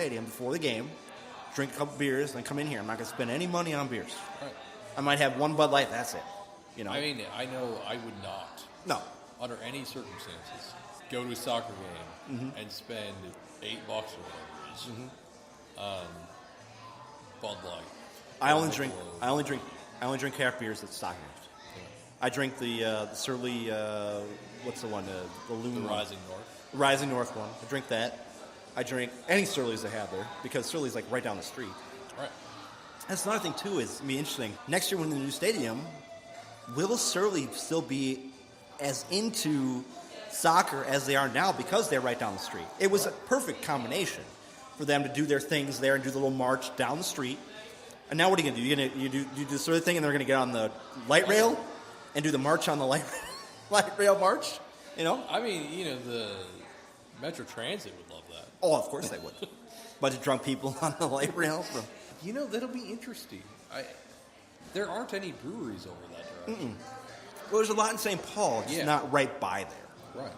stadium before the game, drink a couple beers, and then come in here. I'm not going to spend any money on beers. Right. I might have one Bud Light. That's it. You know. I mean, I know I would not. No. Under any circumstances, go to a soccer game and spend $8 or whatever it is on Bud Light. I only drink craft beers at soccer games. Yeah. I drink the Surly. What's the one? The Loons. The Rising North. The Rising North one. I drink that. I drink any Surly's they have there because Surly's like right down the street. Right. That's another thing too. Is be interesting. Next year when the new stadium, will Surly still be as into soccer as they are now because they're right down the street? It was a perfect combination for them to do their things there and do the little march down the street. And now what are you going to do? You do this sort of thing, and they're going to get on the light rail and do the march on the light rail march. You know? I mean, the Metro Transit would love that. Oh, of course they would. Bunch of drunk people on the light rail. That'll be interesting. There aren't any breweries over that direction. Well, there's a lot in St. Paul, just not right by there. Right.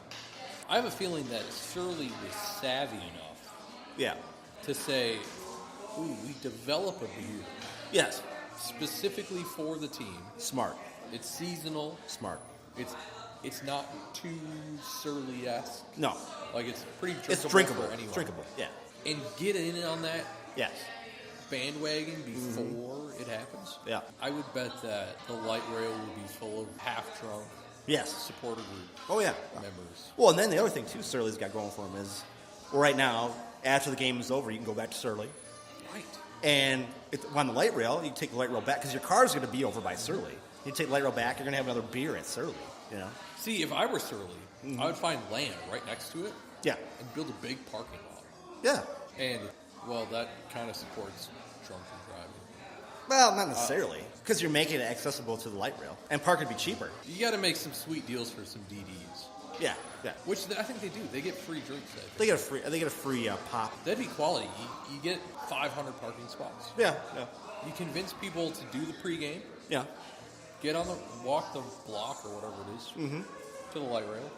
I have a feeling that Surly was savvy enough to say, ooh, we develop a beer. Yes. Specifically for the team. Smart. It's seasonal. Smart. It's not too Surly-esque. No. Like, it's pretty drinkable. It's drinkable. For anyone. It's drinkable, yeah. And get in on that Yes. bandwagon before it happens. Yeah. I would bet that the light rail will be full of half-drunk supporter group members. Well, and then the other thing, too, Surly's got going for them is, right now, after the game is over, you can go back to Surly. Right. And on the light rail, you take the light rail back, because your car's going to be over by Surly. You take the light rail back, you're going to have another beer at Surly, you know? See, if I were Surly, I would find land right next to it. Yeah. And build a big parking lot. Yeah. And, well, that kind of supports drunken driving. Well, not necessarily, because you're making it accessible to the light rail, and parking would be cheaper. You got to make some sweet deals for some DDs. Yeah, yeah. Which I think they do. They get free drinks. They get a free pop. That'd be quality. You get 500 parking spots. Yeah, yeah. You convince people to do the pregame. Yeah. Walk the block or whatever it is to the light rail.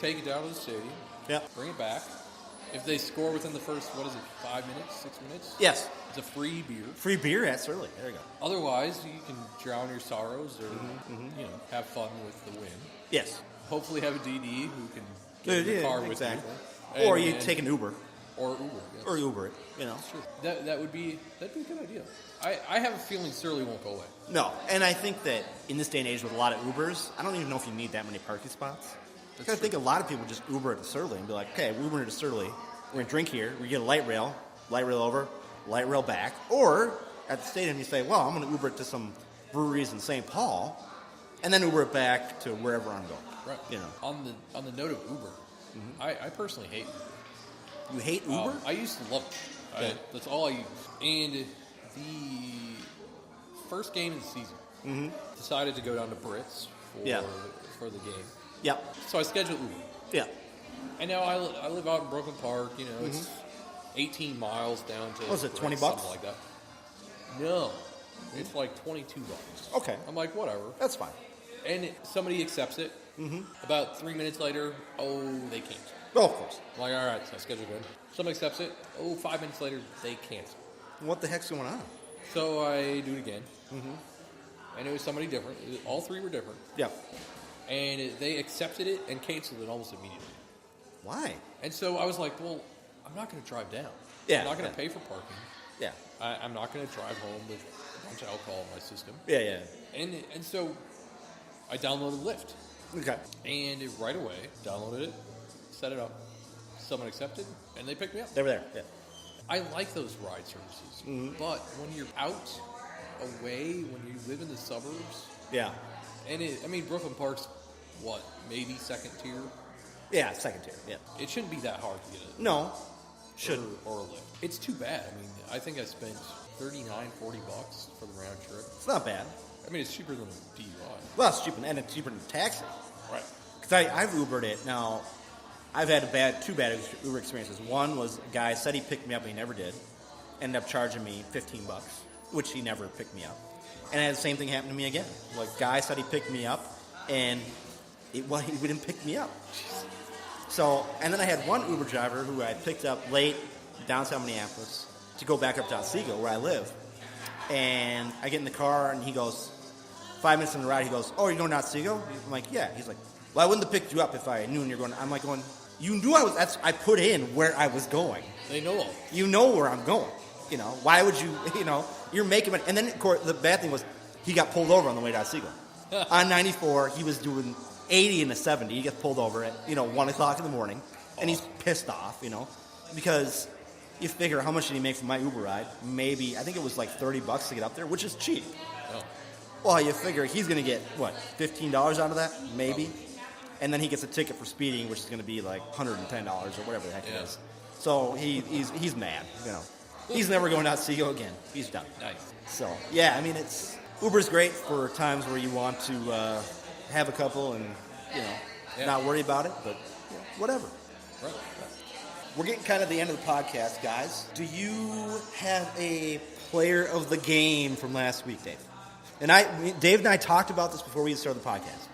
Take it down to the stadium. Yeah. Bring it back. If they score within the first, 5 minutes, 6 minutes? Yes. It's a free beer. Free beer at Surly. There you go. Otherwise, you can drown your sorrows or have fun with the win. Yes. Hopefully have a DD who can get in the car with you. Or you take an Uber. Or Uber. Yes. Or Uber it, you know. Sure. That'd be a good idea. I have a feeling Surly won't go away. No, and I think that in this day and age with a lot of Ubers, I don't even know if you need that many parking spots. I think a lot of people just Uber to Surly and be like, okay, we're Ubering to Surly. We're going to drink here. We get a light rail over, light rail back. Or at the stadium, you say, well, I'm going to Uber it to some breweries in St. Paul, and then Uber it back to wherever I'm going. Right. You know. On the note of Uber, I personally hate Uber. You hate Uber? I used to love it. Yeah. That's all I use. And the first game of the season, decided to go down to Brits for the game. Yep. So I scheduled Uber. Yeah. And now I live out in Brooklyn Park. It's 18 miles down to. Was it $20? Something like that. No, it's like $22. Okay. I'm like, whatever. That's fine. And somebody accepts it. About 3 minutes later, they cancel. Oh, of course. I'm like, all right, so I schedule good. Somebody accepts it. 5 minutes later, they cancel. What the heck's going on? So I do it again. And it was somebody different. All three were different. Yeah. And they accepted it and canceled it almost immediately. Why? And so I was like, well, I'm not going to drive down. Yeah. I'm not going to pay for parking. Yeah. I'm not going to drive home with a bunch of alcohol in my system. Yeah, yeah. And so I downloaded Lyft. Okay. And right away, downloaded it, set it up. Someone accepted, and they picked me up. They were there, yeah. I like those ride services. But when you're out, away, when you live in the suburbs. Yeah. And Brooklyn Park's, maybe second tier? Yeah, second tier, yeah. It shouldn't be that hard to get it. No. Shouldn't. Or a Lyft. It's too bad. I think I spent $39, $40 for the round trip. It's not bad. It's cheaper than a DUI. Well, it's cheaper, and it's cheaper than a taxi. Right. Because I've Ubered it. Now, I've had two bad Uber experiences. One was a guy said he picked me up, and he never did. Ended up charging me $15, which he never picked me up. And the same thing happened to me again. Like, guy said he picked me up, and he didn't pick me up. So, and then I had one Uber driver who I picked up late, downtown Minneapolis to go back up to Otsego, where I live. And I get in the car, and he goes, 5 minutes in the ride, he goes, "Oh, you're going to Otsego?" I'm like, "Yeah." He's like, "Well, I wouldn't have picked you up if I knew you're going." I'm like going, "You knew I was, I put in where I was going. They know. You know where I'm going. Why would you, you're making money." And then, of course, the bad thing was he got pulled over on the way to Otsego. On 94, he was doing 80 in the 70. He gets pulled over at, 1 o'clock in the morning, and he's pissed off, because you figure how much did he make from my Uber ride? Maybe, I think it was like $30 to get up there, which is cheap. Oh. Well, you figure he's going to get, what, $15 out of that? Maybe. And then he gets a ticket for speeding, which is going to be like $110 or whatever the heck it is. So he's mad, He's never going to Otsego again. He's done. Nice. So, yeah, I mean, Uber's great for times where you want to have a couple and, not worry about it, but whatever. Right. We're getting kind of the end of the podcast, guys. Do you have a player of the game from last week, Dave? And Dave and I talked about this before we started the podcast.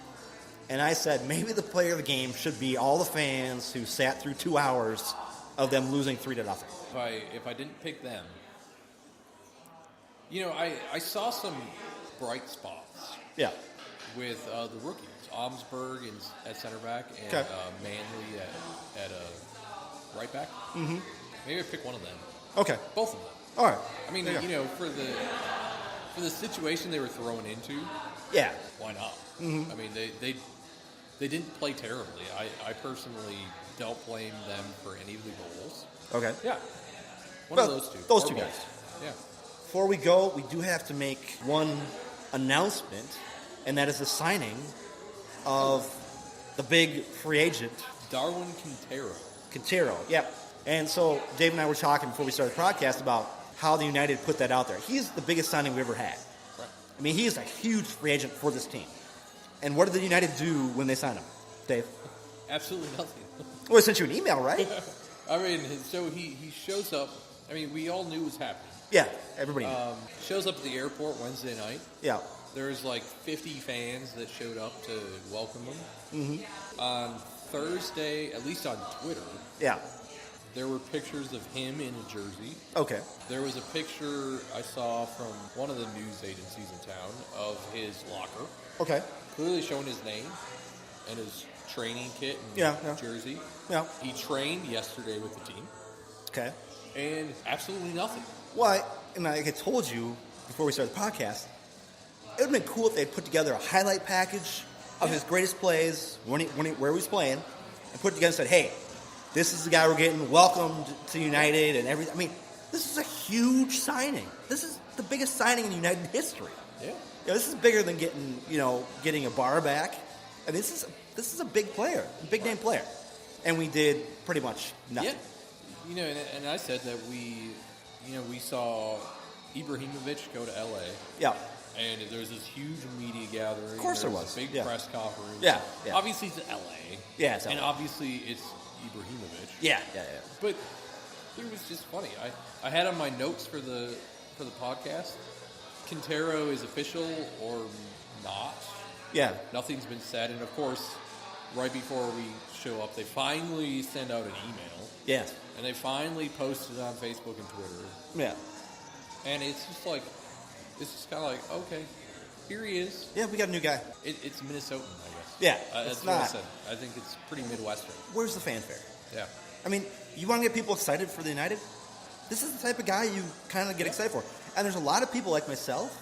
And I said maybe the player of the game should be all the fans who sat through 2 hours of them losing 3-0. If I didn't pick them, I saw some bright spots. Yeah. With the rookies, Omsberg at center back and Manley at right back. Mm-hmm. Maybe I pick one of them. Okay. Both of them. All right. I mean, for the situation they were thrown into. Yeah. Why not? Mm-hmm. I mean, they didn't play terribly. I personally don't blame them for any of the goals. Okay. Yeah. One of those two. Those two guys. Yeah. Before we go, we do have to make one announcement, and that is the signing of the big free agent, Darwin Quintero, yep. And so Dave and I were talking before we started the podcast about how the United put that out there. He's the biggest signing we ever had. Right. I mean, he is a huge free agent for this team. And what did the United do when they signed him, Dave? Absolutely nothing. Well, I sent you an email, right? I mean, so he shows up. I mean, we all knew it was happening. Yeah, everybody knew. Shows up at the airport Wednesday night. Yeah. There's like 50 fans that showed up to welcome him. Mm-hmm. On Thursday, at least on Twitter, yeah, there were pictures of him in a jersey. Okay. There was a picture I saw from one of the news agencies in town of his locker. Okay. Clearly showing his name and his training kit and jersey. Yeah. He trained yesterday with the team. Okay. And absolutely nothing. Well, and like I told you before we started the podcast, it would have been cool if they'd put together a highlight package of his greatest plays where he was playing, and put it together and said, "Hey, this is the guy we're getting. Welcome to United," and everything. I mean, this is a huge signing. This is the biggest signing in United history. Yeah. This is bigger than getting a bar back. I mean, this is a big player, a big name player, and we did pretty much nothing. Yeah. And I said that we saw Ibrahimovic go to L.A. Yeah. And there was this huge media gathering. Of course there was. A big press conference. Yeah. Obviously it's L.A. Yeah, it's LA. And obviously it's Ibrahimovic. Yeah. But it was just funny. I had on my notes for the podcast, Quintero is official or not. Yeah. Nothing's been said. And, of course, right before we show up, they finally send out an email. Yes. And they finally posted it on Facebook and Twitter. Yeah. And it's just kind of like, okay, here he is. Yeah, we got a new guy. It's Minnesotan, I guess. Yeah, that's it's what I not. said. I think it's pretty Midwestern. Where's the fanfare? Yeah. I mean, you want to get people excited for the United? This is the type of guy you kind of get excited for. And there's a lot of people like myself.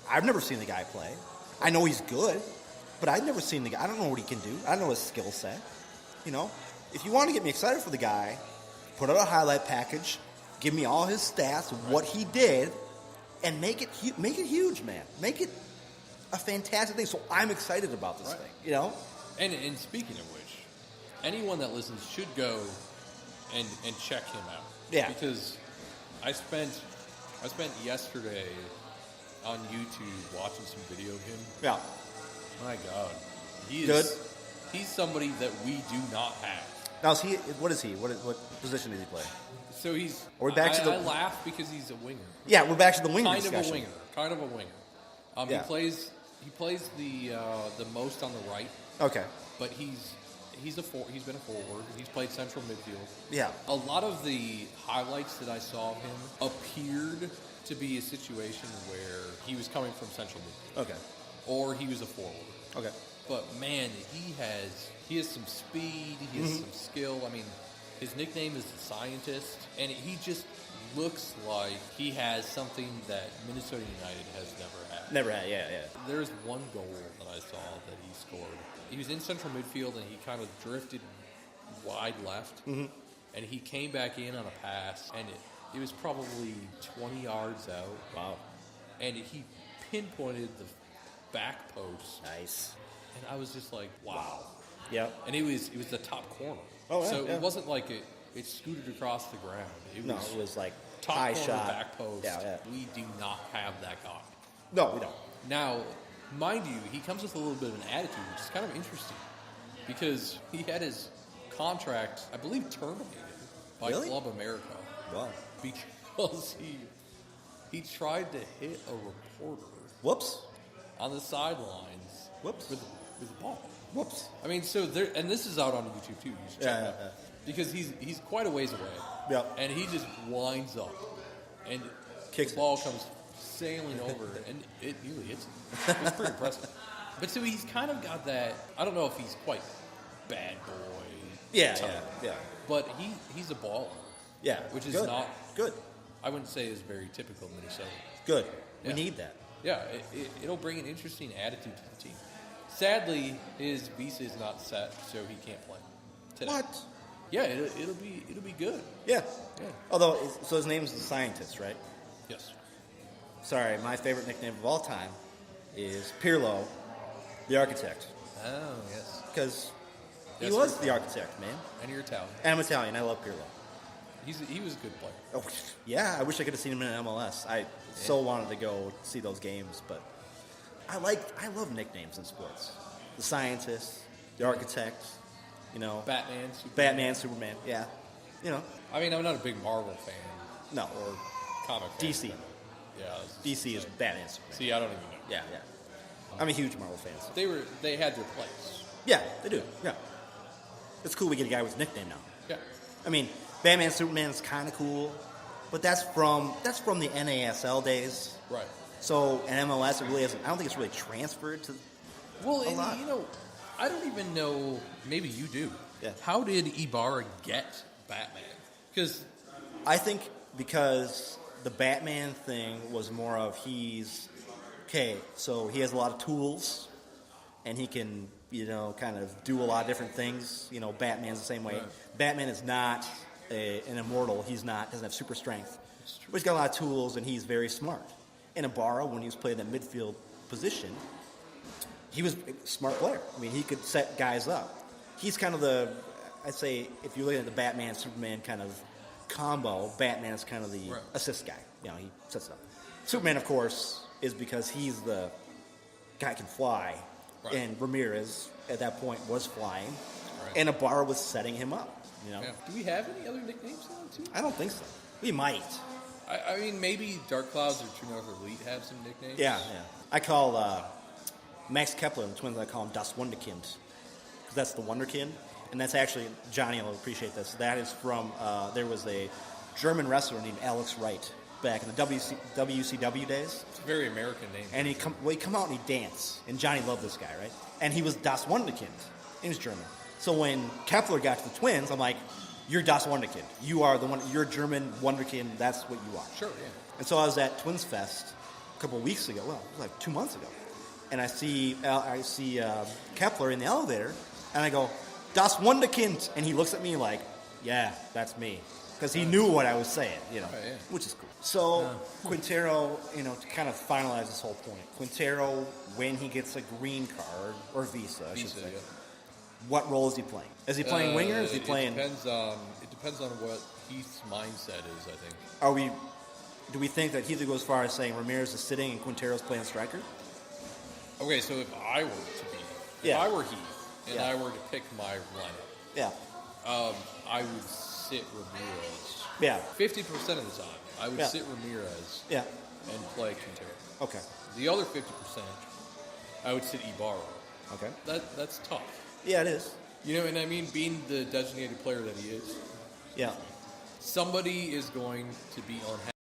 I've never seen the guy play. I know he's good, but I've never seen the guy. I don't know what he can do. I don't know his skill set. If you want to get me excited for the guy, put out a highlight package, give me all his stats, what he did, and make it huge, man. Make it a fantastic thing. So I'm excited about this thing, And speaking of which, anyone that listens should go and check him out. Yeah. Because I spent yesterday on YouTube watching some video of him. Yeah. My God, he is good. He's somebody that we do not have. Now, what is he? What position does he play? So he's. Are we back to the? I laugh because he's a winger. Yeah, we're back to the winger kind discussion. Kind of a winger. Yeah. He plays the most on the right. Okay. But he's He's been a forward. He's played central midfield. Yeah. A lot of the highlights that I saw of him appeared to be a situation where he was coming from central midfield. Okay. Or he was a forward. Okay. But man, he has some speed, he has some skill. I mean, his nickname is the Scientist, and he just looks like he has something that Minnesota United has never had. Never had, yeah. There's one goal that I saw that he scored. He was in central midfield, and he kind of drifted wide left, and he came back in on a pass, and it was probably 20 yards out. Wow. And he pinpointed the back post. Nice. And I was just like, wow. Yep. And it was the top corner. Oh, yeah, so yeah. it wasn't like it scooted across the ground. It was like top high corner, shot. back post. Yeah. We do not have that guy. No, we don't. Now, mind you, he comes with a little bit of an attitude, which is kind of interesting. Because he had his contract, I believe, terminated by Really? Club America. Wow. Because he tried to hit a reporter Whoops. on the sidelines Whoops. with a ball. Whoops. I mean, so there, and this is out on YouTube too. You should check it out. Because he's quite a ways away. Yeah. And he just winds up, and Kicks the ball comes sailing over, and it nearly hits him. It's pretty impressive. But so he's kind of got that. I don't know if he's quite bad boy. type, Yeah. But he's a baller. Yeah. Which is Good. not. Good. I wouldn't say is very typical Minnesota. Good. We Yeah. need that. Yeah, it'll bring an interesting attitude to the team. Sadly, his visa is not set, so he can't play today. What? Yeah, it'll be good. Yeah. Yeah. Although, so his name's the Scientist, right? Yes. Sorry, my favorite nickname of all time is Pirlo, the Architect. Oh yes. Because he Yes, was sir. the architect, man. And you're Italian. And I'm Italian. I love Pirlo. He was a good player. Oh, yeah, I wish I could have seen him in MLS. I so wanted to go see those games, but I love nicknames in sports. The Scientist, the Architect, Batman, Superman, yeah. I mean, I'm not a big Marvel fan No. or comic fan. DC. Yeah. DC is Batman, Superman. See, I don't even know. Yeah. I'm a huge Marvel fan. So. They had their place. Yeah, they do. Yeah. It's cool we get a guy with a nickname now. Yeah. I mean, Batman, Superman is kind of cool, but that's from the NASL days. Right. So in MLS, it really hasn't. I don't think it's really transferred to. Well, a lot. I don't even know. Maybe you do. Yeah. How did Ibarra get Batman? Because I think because the Batman thing was more of so he has a lot of tools, and he can kind of do a lot of different things. Batman's the same way. Right. Batman is not an immortal. Doesn't have super strength. But he's got a lot of tools, and he's very smart. And Ibarra, when he was playing that midfield position, he was a smart player. I mean, he could set guys up. He's kind of I'd say, if you're looking at the Batman, Superman kind of combo, Batman is kind of the Right. assist guy. He sets it up. Superman, of course, is because he's the guy who can fly. Right. And Ramirez, at that point, was flying. Right. And Ibarra was setting him up. Yeah. Do we have any other nicknames now, too? I don't think so. We might. I mean, maybe Dark Clouds or True North Elite have some nicknames. Yeah. I call Max Kepler and the Twins, I call him Das Wunderkind. Because that's the Wonderkind. And that's actually, Johnny will appreciate this, that is from, there was a German wrestler named Alex Wright back in the WCW days. It's a very American name. And he'd come out and he'd dance. And Johnny loved this guy, right? And he was Das Wunderkind. He was German. So when Kepler got to the Twins, I'm like, you're Das Wunderkind. You are the one, you're German Wunderkind, that's what you are. Sure, yeah. And so I was at Twins Fest a couple of weeks ago, well, it was like 2 months ago. And I see Kepler in the elevator, and I go, Das Wunderkind. And he looks at me like, yeah, that's me. Because he knew what I was saying, Right, yeah. which is cool. So Quintero, to kind of finalize this whole point, Quintero, when he gets a green card, or visa, I should say, yeah. what role is he playing? Is he playing winger? Is he playing... It depends on what Heath's mindset is, I think. Do we think that Heath goes as far as saying Ramirez is sitting and Quintero's playing striker? Okay, so if I were Heath, and I were to pick my lineup, Yeah. I would sit Ramirez. Yeah. 50% of the time, I would Yeah. sit Ramirez Yeah. and play Quintero. Okay. The other 50%, I would sit Ibarra. Okay. That's tough. Yeah, it is. You know, and I mean, being the designated player that he is, Yeah. somebody is going to be unhappy